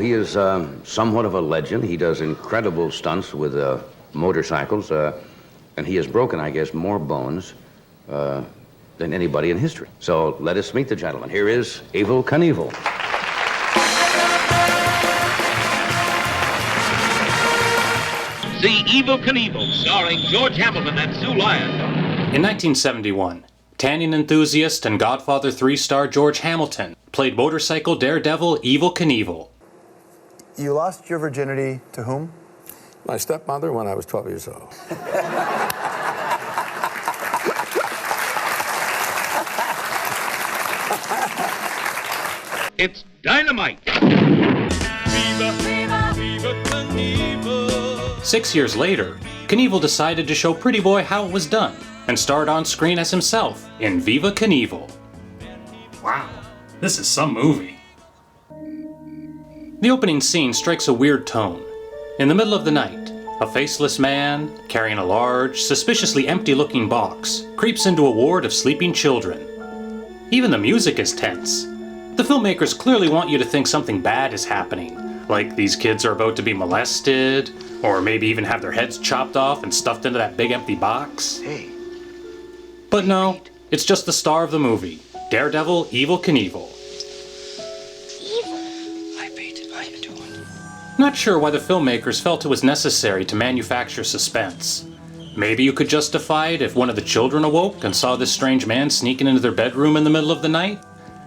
he is somewhat of a legend. He does incredible stunts with motorcycles, and he has broken, I guess, more bones than anybody in history. So let us meet the gentleman. Here is Evel Knievel. See Evel Knievel, starring George Hamilton and Sue Lyon. In 1971, tanning enthusiast and Godfather 3-star George Hamilton played motorcycle daredevil Evel Knievel. You lost your virginity to whom? My stepmother when I was 12 years old. It's dynamite. Viva Knievel. 6 years later, Knievel decided to show Pretty Boy how it was done and starred on screen as himself in Viva Knievel. Wow, this is some movie. The opening scene strikes a weird tone. In the middle of the night, a faceless man, carrying a large, suspiciously empty-looking box, creeps into a ward of sleeping children. Even the music is tense. The filmmakers clearly want you to think something bad is happening, like these kids are about to be molested, or maybe even have their heads chopped off and stuffed into that big empty box. Hey. But no, it's just the star of the movie, daredevil Evel Knievel. Hi, Pete. How you doing? Not sure why the filmmakers felt it was necessary to manufacture suspense. Maybe you could justify it if one of the children awoke and saw this strange man sneaking into their bedroom in the middle of the night.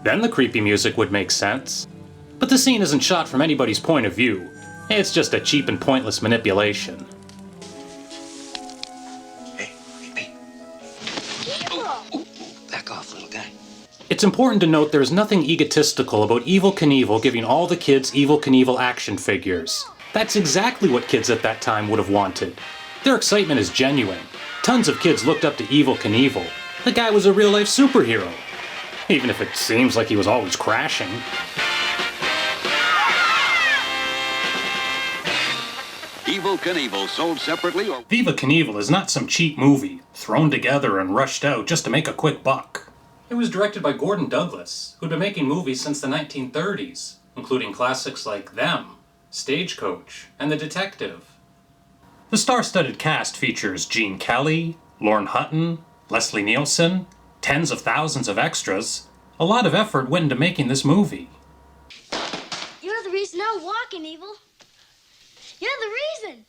Then the creepy music would make sense. But the scene isn't shot from anybody's point of view. It's just a cheap and pointless manipulation. Hey, Pete. Back off, little guy. It's important to note there is nothing egotistical about Evel Knievel giving all the kids Evel Knievel action figures. That's exactly what kids at that time would have wanted. Their excitement is genuine. Tons of kids looked up to Evel Knievel. The guy was a real-life superhero. Even if it seems like he was always crashing. Evel Knievel, sold separately or... Viva Knievel is not some cheap movie, thrown together and rushed out just to make a quick buck. It was directed by Gordon Douglas, who'd been making movies since the 1930s, including classics like Them, Stagecoach, and The Detective. The star-studded cast features Gene Kelly, Lorne Hutton, Leslie Nielsen, tens of thousands of extras. A lot of effort went into making this movie. You're the reason I'm walking, Evel. You're the reason.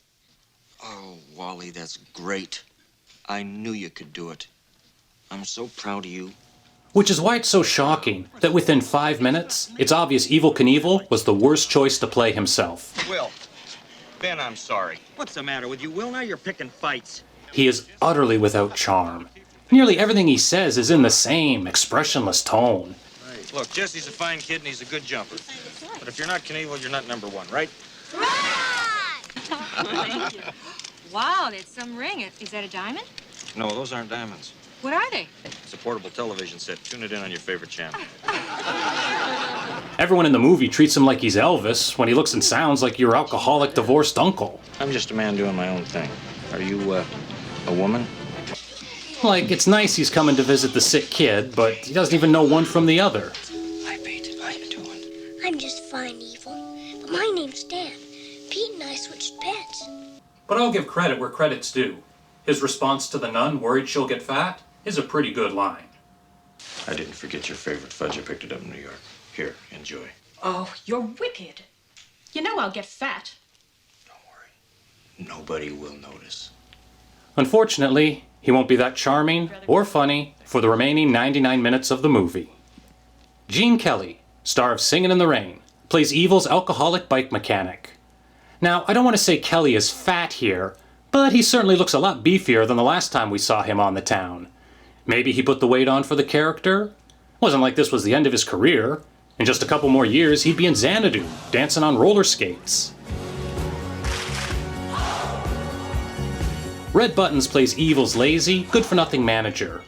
Oh, Wally, that's great. I knew you could do it. I'm so proud of you. Which is why it's so shocking that within 5 minutes, it's obvious Evel Knievel was the worst choice to play himself. Will. Ben, I'm sorry. What's the matter with you, Will? Now you're picking fights. He is utterly without charm. Nearly everything he says is in the same expressionless tone. Look, Jesse's a fine kid and he's a good jumper. But if you're not Knievel, you're not number one, right? Thank you. Wow, that's some ring. Is that a diamond? No, those aren't diamonds. What are they? It's a portable television set. Tune it in on your favorite channel. Everyone in the movie treats him like he's Elvis when he looks and sounds like your alcoholic divorced uncle. I'm just a man doing my own thing. Are you, a woman? Like, it's nice he's coming to visit the sick kid, but he doesn't even know one from the other. Hi, Pete. How you doing? I'm just fine, Evel. But my name's Dan. Pete and I switched pets. But I'll give credit where credit's due. His response to the nun, worried she'll get fat, is a pretty good line. I didn't forget your favorite fudge. I picked it up in New York. Here, enjoy. Oh, you're wicked. You know I'll get fat. Don't worry. Nobody will notice. Unfortunately, he won't be that charming or funny for the remaining 99 minutes of the movie. Gene Kelly, star of Singin' in the Rain, plays Evel's alcoholic bike mechanic. Now, I don't want to say Kelly is fat here, but he certainly looks a lot beefier than the last time we saw him on the town. Maybe he put the weight on for the character? Wasn't like this was the end of his career. In just a couple more years, he'd be in Xanadu, dancing on roller skates. Red Buttons plays Evel's lazy, good-for-nothing manager.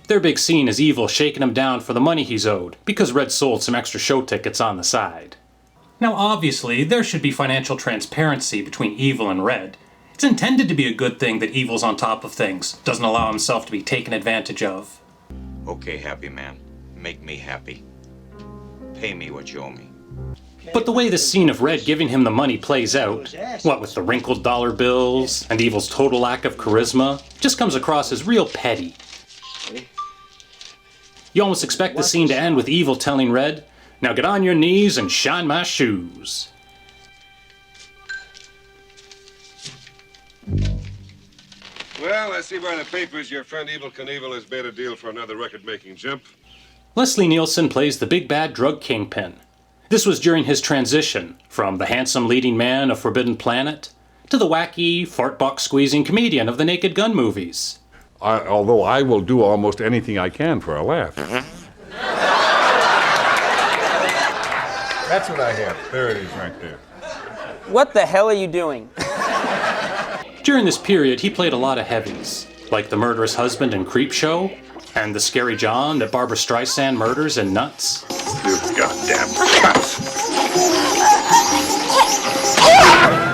Their big scene is Evel shaking him down for the money he's owed, because Red sold some extra show tickets on the side. Now obviously, there should be financial transparency between Evel and Red. It's intended to be a good thing that Evel's on top of things, doesn't allow himself to be taken advantage of. Okay, happy man. Make me happy. Pay me what you owe me. But the way the scene of Red giving him the money plays out, what with the wrinkled dollar bills and Evil's total lack of charisma, just comes across as real petty. You almost expect the scene to end with Evil telling Red, "Now get on your knees and shine my shoes." Well, I see by the papers your friend Evel Knievel has made a deal for another record-making jump. Leslie Nielsen plays the big bad drug kingpin. This was during his transition from the handsome leading man of Forbidden Planet to the wacky, fart-box-squeezing comedian of the Naked Gun movies. Although I will do almost anything I can for a laugh. That's what I have. There it is right there. What the hell are you doing? During this period, he played a lot of heavies, like the murderous husband in Creepshow, and the scary John that Barbra Streisand murders in Nuts. You goddamn cops!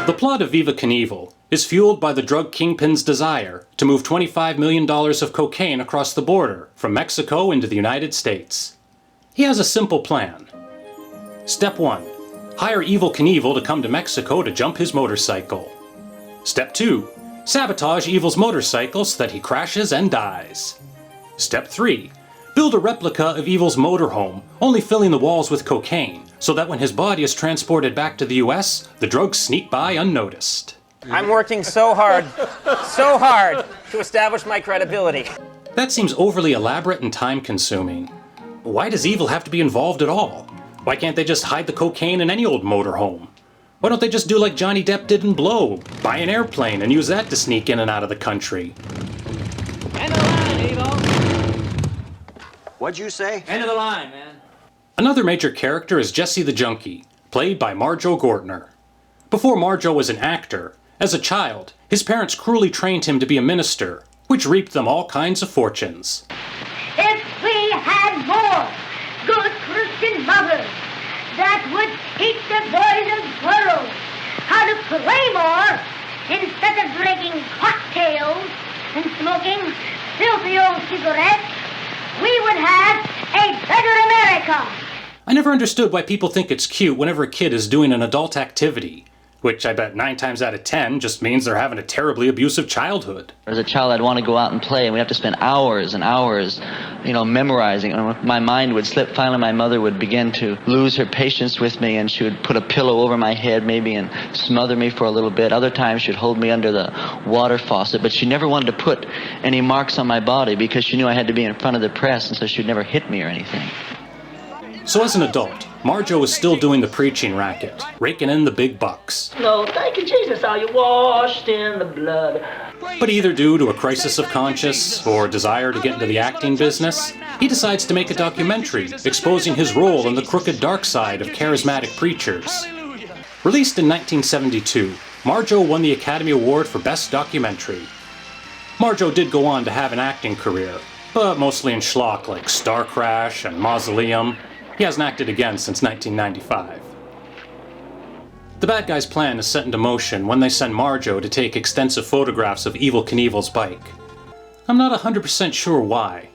The plot of Viva Knievel is fueled by the drug kingpin's desire to move $25 million of cocaine across the border from Mexico into the United States. He has a simple plan. Step 1. Hire Evel Knievel to come to Mexico to jump his motorcycle. Step 2. Sabotage Evil's motorcycle so that he crashes and dies. Step 3. Build a replica of Evil's motorhome, only filling the walls with cocaine, so that when his body is transported back to the US, the drugs sneak by unnoticed. I'm working so hard to establish my credibility. That seems overly elaborate and time-consuming. Why does Evel have to be involved at all? Why can't they just hide the cocaine in any old motorhome? Why don't they just do like Johnny Depp did in Blow, buy an airplane and use that to sneak in and out of the country? End of the line, Evel. What'd you say? End of the line, man. Another major character is Jesse the Junkie, played by Marjo Gortner. Before Marjo was an actor, as a child, his parents cruelly trained him to be a minister, which reaped them all kinds of fortunes. If we had more good Christian mothers that would teach the boys and girls how to pray more instead of drinking cocktails and smoking filthy old cigarettes, we would have a better America. I never understood why people think it's cute whenever a kid is doing an adult activity, which I bet 9 times out of 10 just means they're having a terribly abusive childhood. As a child, I'd want to go out and play, and we'd have to spend hours and hours, memorizing. And my mind would slip. Finally, my mother would begin to lose her patience with me, and she would put a pillow over my head maybe and smother me for a little bit. Other times, she'd hold me under the water faucet, but she never wanted to put any marks on my body because she knew I had to be in front of the press, and so she'd never hit me or anything. So as an adult, Marjo was still doing the preaching racket, raking in the big bucks. No, thank you, Jesus. Are you washed in the blood? But either due to a crisis of conscience or a desire to get into the acting business, he decides to make a documentary exposing his role in the crooked dark side of charismatic preachers. Released in 1972, Marjo won the Academy Award for Best Documentary. Marjo did go on to have an acting career, but mostly in schlock like Star Crash and Mausoleum. He hasn't acted again since 1995. The bad guy's plan is set into motion when they send Marjo to take extensive photographs of Evel Knievel's bike. I'm not 100% sure why.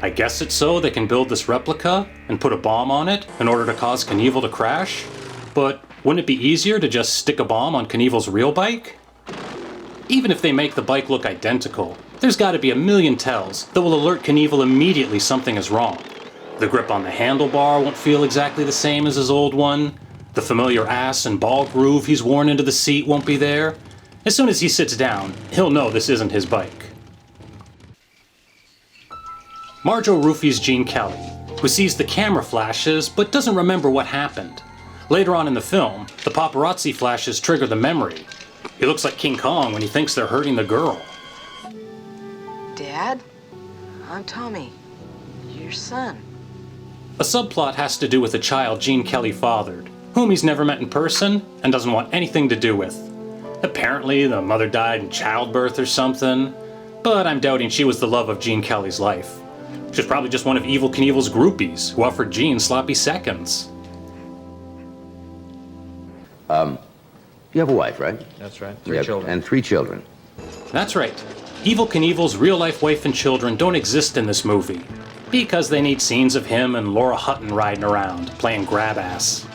I guess it's so they can build this replica and put a bomb on it in order to cause Knievel to crash, but wouldn't it be easier to just stick a bomb on Knievel's real bike? Even if they make the bike look identical, there's got to be a million tells that will alert Knievel immediately something is wrong. The grip on the handlebar won't feel exactly the same as his old one. The familiar ass and ball groove he's worn into the seat won't be there. As soon as he sits down, he'll know this isn't his bike. Marjo roofies Gene Kelly, who sees the camera flashes but doesn't remember what happened. Later on in the film, the paparazzi flashes trigger the memory. He looks like King Kong when he thinks they're hurting the girl. Dad? I'm Tommy. Your son. A subplot has to do with a child Gene Kelly fathered, whom he's never met in person and doesn't want anything to do with. Apparently, the mother died in childbirth or something, but I'm doubting she was the love of Gene Kelly's life. She was probably just one of Evel Knievel's groupies who offered Gene sloppy seconds. You have a wife, right? That's right. 3 children. And 3 children. That's right. Evel Knievel's real-life wife and children don't exist in this movie, because they need scenes of him and Laura Hutton riding around, playing grab-ass.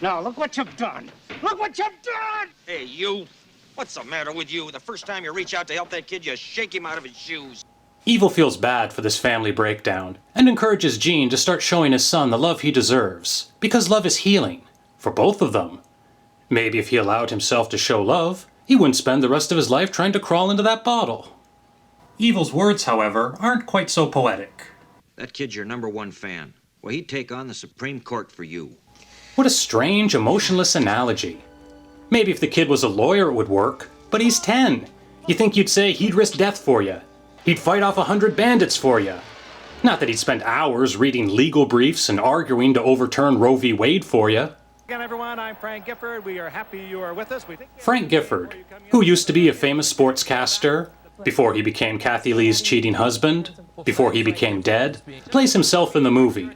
Now, look what you've done. Look what you've done! Hey, you. What's the matter with you? The first time you reach out to help that kid, you shake him out of his shoes. Evel feels bad for this family breakdown and encourages Gene to start showing his son the love he deserves, because love is healing for both of them. Maybe if he allowed himself to show love, he wouldn't spend the rest of his life trying to crawl into that bottle. Evel's words, however, aren't quite so poetic. That kid's your #1 fan. Well, he'd take on the Supreme Court for you. What a strange, emotionless analogy. Maybe if the kid was a lawyer it would work, but he's 10. You think you'd say he'd risk death for you. He'd fight off 100 bandits for you. Not that he'd spend hours reading legal briefs and arguing to overturn Roe v. Wade for you. Again, everyone, I'm Frank Gifford. We are happy you are with us. Frank Gifford, who used to be a famous sportscaster, before he became Kathy Lee's cheating husband, before he became dead, plays himself in the movie.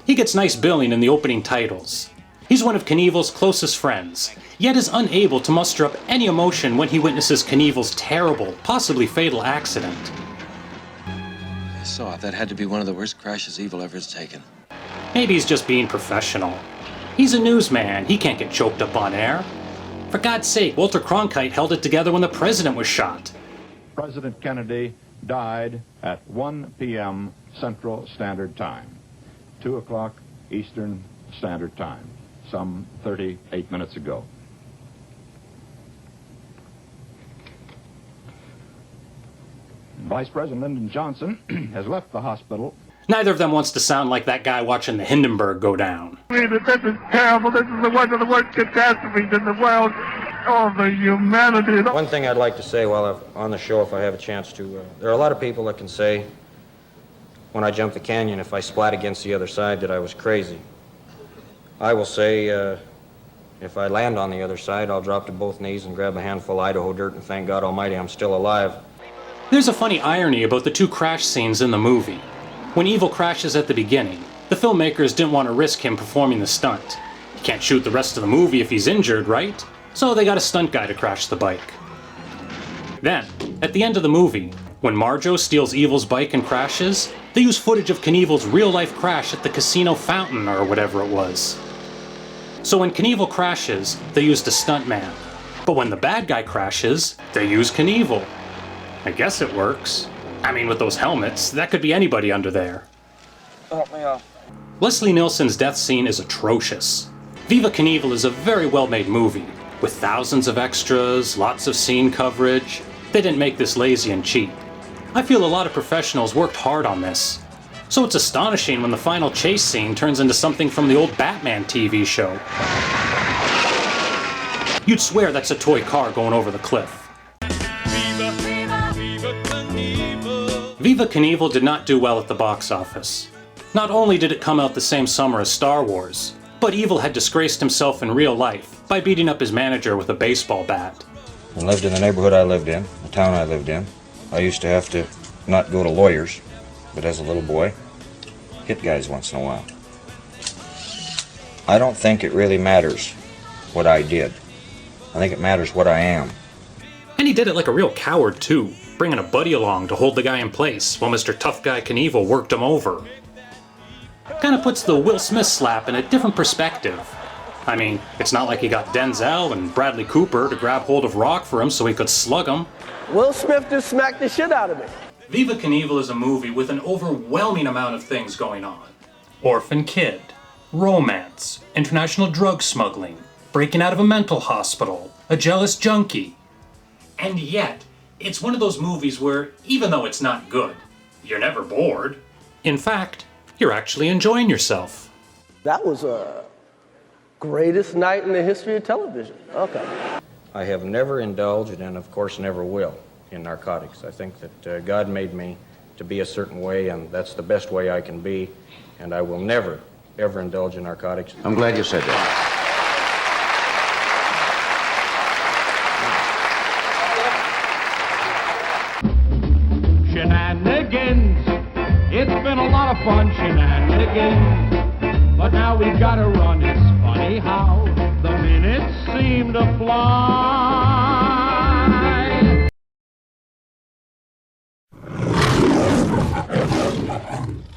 He gets nice billing in the opening titles. He's one of Knievel's closest friends, yet is unable to muster up any emotion when he witnesses Knievel's terrible, possibly fatal accident. I saw it. That had to be one of the worst crashes Evel ever has taken. Maybe he's just being professional. He's a newsman. He can't get choked up on air. For God's sake, Walter Cronkite held it together when the president was shot. President Kennedy died at 1 p.m. Central Standard Time, 2 o'clock Eastern Standard Time, some 38 minutes ago. Vice President Lyndon Johnson has left the hospital. Neither of them wants to sound like that guy watching the Hindenburg go down. This is terrible. This is one of the worst catastrophes in the world. Oh, the humanity. One thing I'd like to say while I'm on the show, if I have a chance to, there are a lot of people that can say, when I jumped the canyon, if I splat against the other side, that I was crazy. I will say, if I land on the other side, I'll drop to both knees and grab a handful of Idaho dirt and thank God Almighty I'm still alive. There's a funny irony about the two crash scenes in the movie. When Evel crashes at the beginning, the filmmakers didn't want to risk him performing the stunt. You can't shoot the rest of the movie if he's injured, right? So they got a stunt guy to crash the bike. Then, at the end of the movie, when Marjo steals Evel's bike and crashes, they use footage of Knievel's real-life crash at the casino fountain or whatever it was. So when Knievel crashes, they used a stuntman. But when the bad guy crashes, they use Knievel. I guess it works. I mean, with those helmets, that could be anybody under there. Help me out. Leslie Nielsen's death scene is atrocious. Viva Knievel is a very well-made movie, with thousands of extras, lots of scene coverage. They didn't make this lazy and cheap. I feel a lot of professionals worked hard on this. So it's astonishing when the final chase scene turns into something from the old Batman TV show. You'd swear that's a toy car going over the cliff. Viva Knievel did not do well at the box office. Not only did it come out the same summer as Star Wars, but Evel had disgraced himself in real life by beating up his manager with a baseball bat. I lived in the neighborhood I lived in, the town I lived in. I used to have to not go to lawyers, but as a little boy, hit guys once in a while. I don't think it really matters what I did. I think it matters what I am. And he did it like a real coward too, bringing a buddy along to hold the guy in place while Mr. Tough Guy Knievel worked him over. Kinda puts the Will Smith slap in a different perspective. I mean, it's not like he got Denzel and Bradley Cooper to grab hold of Rock for him so he could slug him. Will Smith just smacked the shit out of me. Viva Knievel is a movie with an overwhelming amount of things going on. Orphan kid, romance, international drug smuggling, breaking out of a mental hospital, a jealous junkie. And yet, it's one of those movies where, even though it's not good, you're never bored. In fact, you're actually enjoying yourself. That was a greatest night in the history of television. Okay. I have never indulged, and of course never will, in narcotics. I think that God made me to be a certain way, and that's the best way I can be, and I will never, ever indulge in narcotics. I'm glad you said that. Shenanigans. It's been a lot of fun, shenanigans. But now we've got to run. It's funny how the minutes seem to fly.